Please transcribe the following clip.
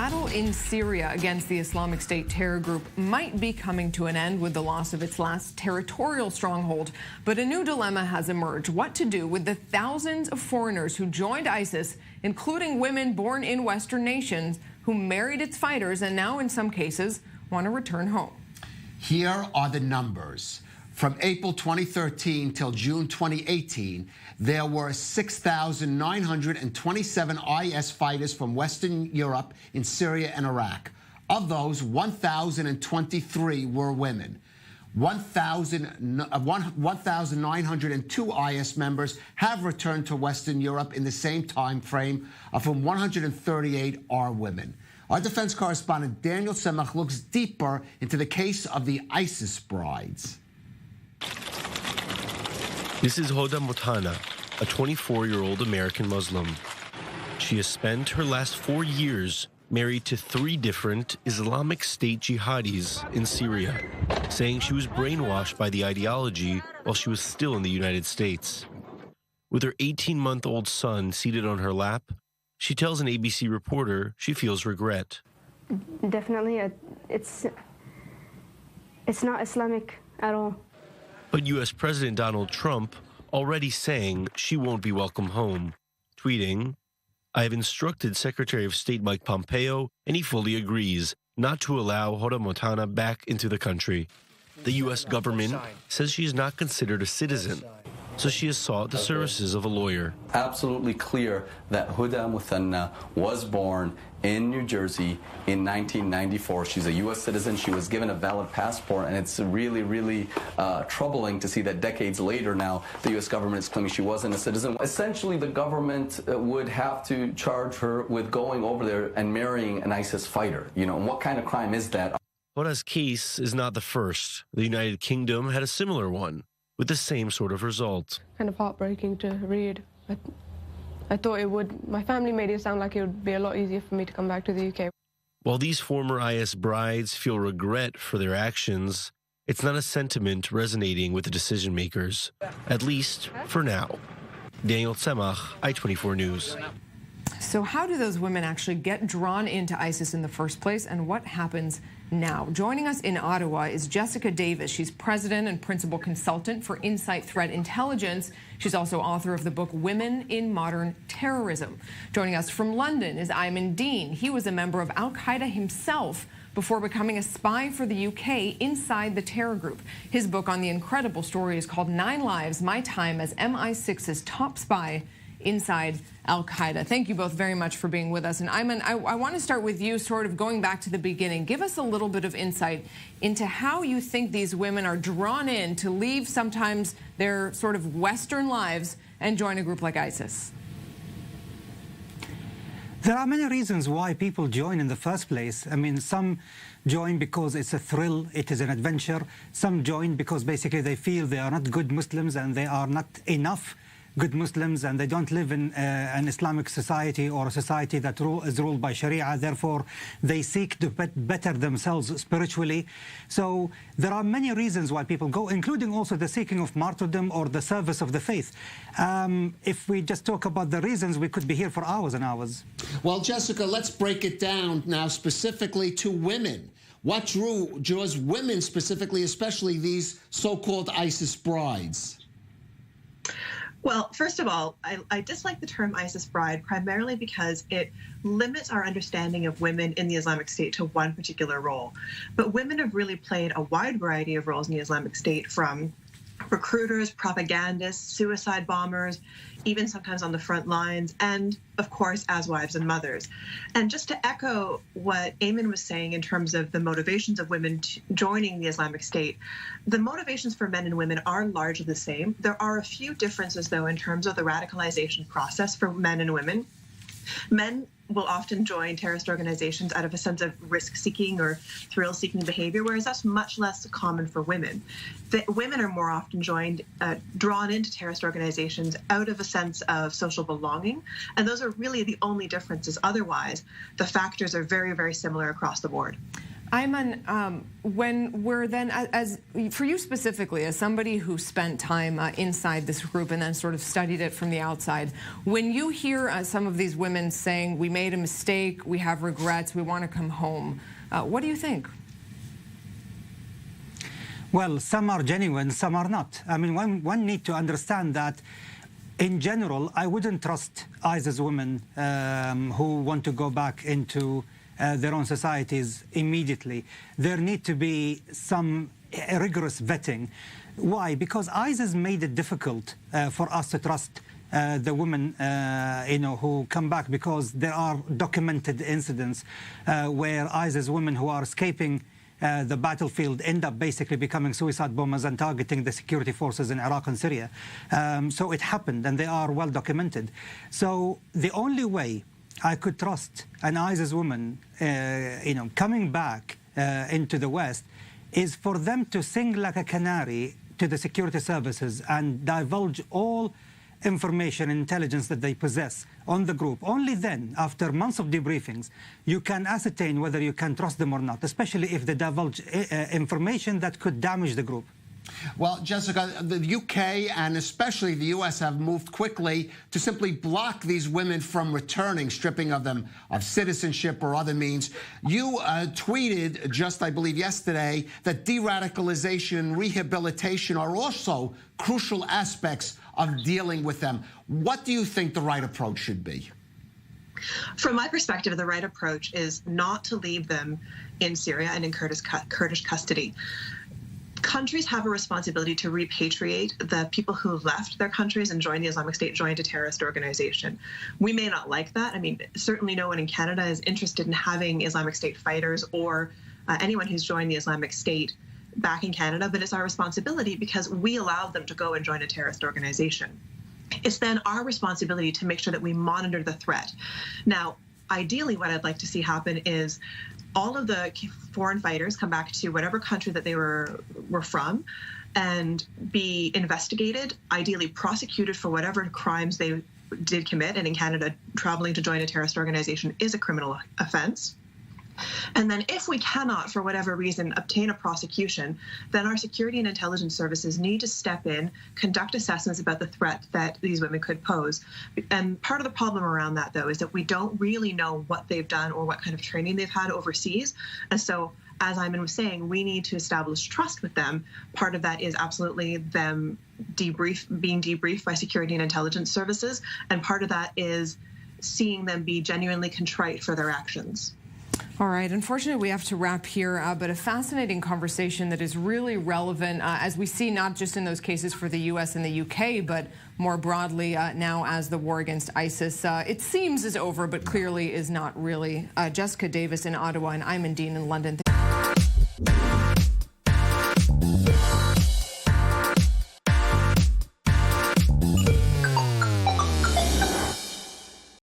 battle in Syria against the Islamic State terror group might be coming to an end with the loss of its last territorial stronghold. But a new dilemma has emerged: what to do with the thousands of foreigners who joined ISIS, including women born in Western nations who married its fighters and now, in some cases, want to return home. Here are the numbers. From April 2013 till June 2018, there were 6,927 IS fighters from Western Europe in Syria and Iraq. Of those, 1,023 were women. 1,902 IS members have returned to Western Europe in the same time frame, of whom 138 are women. Our defense correspondent Daniel Semach looks deeper into the case of the ISIS brides. This is Huda Muthana, a 24-year-old American Muslim. She has spent her last 4 years married to 3 different Islamic State jihadis in Syria, saying she was brainwashed by the ideology while she was still in the United States. With her 18-month-old son seated on her lap, she tells an ABC reporter she feels regret. Definitely, it's not Islamic at all. But U.S. President Donald Trump already saying she won't be welcome home, tweeting, "I have instructed Secretary of State Mike Pompeo, and he fully agrees, not to allow Huda Muthana back into the country." The U.S. government says she is not considered a citizen, so she has sought the services of a lawyer. Absolutely clear that Huda Muthana was born in New Jersey in 1994. She's a U.S. citizen. She was given a valid passport, and it's really, really troubling to see that decades later now the U.S. government is claiming she wasn't a citizen. Essentially, the government would have to charge her with going over there and marrying an ISIS fighter. You know, and what kind of crime is that? Huda's case is not the first. The United Kingdom had a similar one, with the same sort of result. Kind of heartbreaking to read. I thought it would. My family made it sound like it would be a lot easier for me to come back to the UK. While these former IS brides feel regret for their actions, it's not a sentiment resonating with the decision makers, at least for now. Daniel Semach, I-24 News. So how do those women actually get drawn into ISIS in the first place, and what happens now? Joining us in Ottawa is Jessica Davis. She's president and principal consultant for Insight Threat Intelligence. She's also author of the book Women in Modern Terrorism. Joining us from London is Aimen. He was a member of Al-Qaeda himself before becoming a spy for the UK inside the terror group. His book on the incredible story is called 9 Lives: My Time as MI6's Top Spy Inside Al-Qaeda. Thank you both very much for being with us. And Aimen, I want to start with you, sort of going back to the beginning. Give us a little bit of insight into how you think these women are drawn in to leave sometimes their sort of Western lives and join a group like ISIS. There are many reasons why people join in the first place. I mean, some join because it's a thrill, it is an adventure. Some join because basically they feel they are not good Muslims and they are not enough good Muslims, and they don't live in an Islamic society or a society that is ruled by Sharia. Therefore, they seek to better themselves spiritually. So there are many reasons why people go, including also the seeking of martyrdom or the service of the faith. If we just talk about the reasons, we could be here for hours and hours. Well, Jessica, let's break it down now specifically to women. What draws women specifically, especially these so-called ISIS brides? Well, first of all, I dislike the term ISIS bride primarily because it limits our understanding of women in the Islamic State to one particular role. But women have really played a wide variety of roles in the Islamic State, from recruiters, propagandists, suicide bombers, even sometimes on the front lines, and of course as wives and mothers. And just to echo what Aimen was saying in terms of the motivations of women joining the Islamic State, the motivations for men and women are largely the same. There are a few differences, though, in terms of the radicalization process for men and women. Men will often join terrorist organizations out of a sense of risk-seeking or thrill-seeking behavior, whereas that's much less common for women. Women are more often drawn into terrorist organizations out of a sense of social belonging, and those are really the only differences. Otherwise, the factors are very, very similar across the board. Aimen, when we're then, as for you specifically, as somebody who spent time inside this group and then sort of studied it from the outside, when you hear some of these women saying, we made a mistake, we have regrets, we want to come home, what do you think? Well, some are genuine, some are not. I mean, one need to understand that in general, I wouldn't trust ISIS women who want to go back into their own societies immediately. There need to be some rigorous vetting. Why? Because ISIS made it difficult for us to trust the women, who come back, because there are documented incidents where ISIS women who are escaping the battlefield end up basically becoming suicide bombers and targeting the security forces in Iraq and Syria. So it happened, and they are well documented. So the only way I could trust an ISIS woman, coming back into the West, is for them to sing like a canary to the security services and divulge all information and intelligence that they possess on the group. Only then, after months of debriefings, you can ascertain whether you can trust them or not, especially if they divulge information that could damage the group. Well, Jessica, the UK and especially the US have moved quickly to simply block these women from returning, stripping them of citizenship or other means. You tweeted just, I believe, yesterday that de-radicalization and rehabilitation are also crucial aspects of dealing with them. What do you think the right approach should be? From my perspective, the right approach is not to leave them in Syria and in Kurdish custody. Countries have a responsibility to repatriate the people who left their countries and joined the Islamic State, joined a terrorist organization. We may not like that. I mean, certainly no one in Canada is interested in having Islamic State fighters or anyone who's joined the Islamic State back in Canada, but it's our responsibility because we allowed them to go and join a terrorist organization. It's then our responsibility to make sure that we monitor the threat. Now, ideally, what I'd like to see happen is all of the foreign fighters come back to whatever country that they were from and be investigated, ideally prosecuted for whatever crimes they did commit. And in Canada, traveling to join a terrorist organization is a criminal offense. And then if we cannot, for whatever reason, obtain a prosecution, then our security and intelligence services need to step in, conduct assessments about the threat that these women could pose. And part of the problem around that, though, is that we don't really know what they've done or what kind of training they've had overseas. And so, as Aimen was saying, we need to establish trust with them. Part of that is absolutely them being debriefed by security and intelligence services. And part of that is seeing them be genuinely contrite for their actions. All right. Unfortunately, we have to wrap here, but a fascinating conversation that is really relevant, as we see not just in those cases for the U.S. and the U.K., but more broadly now as the war against ISIS, it seems is over, but clearly is not really. Jessica Davis in Ottawa and Aimen in London.